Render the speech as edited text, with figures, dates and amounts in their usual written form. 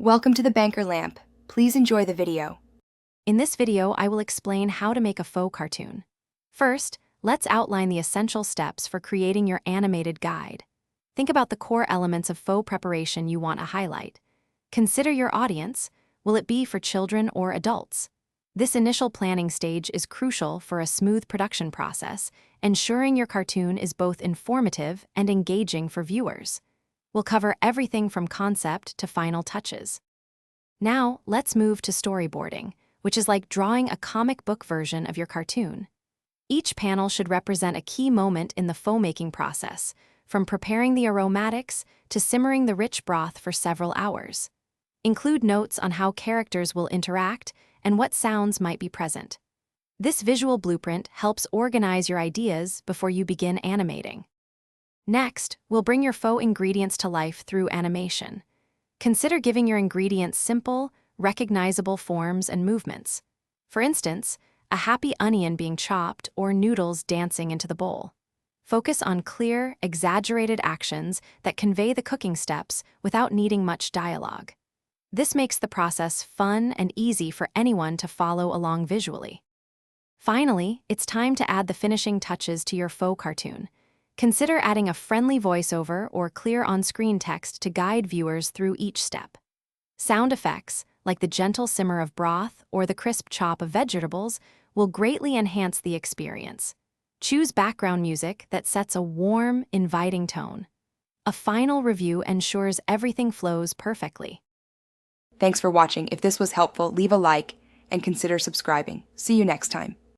Welcome to the Banker Lamp. Please enjoy the video. In this video, I will explain how to make a faux cartoon. First, let's outline the essential steps for creating your animated guide. Think about the core elements of faux preparation you want to highlight. Consider your audience. Will it be for children or adults? This initial planning stage is crucial for a smooth production process, ensuring your cartoon is both informative and engaging for viewers. We'll cover everything from concept to final touches. Now, let's move to storyboarding, which is like drawing a comic book version of your cartoon. Each panel should represent a key moment in the faux making process, from preparing the aromatics to simmering the rich broth for several hours. Include notes on how characters will interact and what sounds might be present. This visual blueprint helps organize your ideas before you begin animating. Next, we'll bring your faux ingredients to life through animation. Consider giving your ingredients simple, recognizable forms and movements. For instance, a happy onion being chopped or noodles dancing into the bowl. Focus on clear, exaggerated actions that convey the cooking steps without needing much dialogue. This makes the process fun and easy for anyone to follow along visually. Finally, it's time to add the finishing touches to your faux cartoon. Consider adding a friendly voiceover or clear on-screen text to guide viewers through each step. Sound effects, like the gentle simmer of broth or the crisp chop of vegetables, will greatly enhance the experience. Choose background music that sets a warm, inviting tone. A final review ensures everything flows perfectly. Thanks for watching. If this was helpful, leave a like and consider subscribing. See you next time.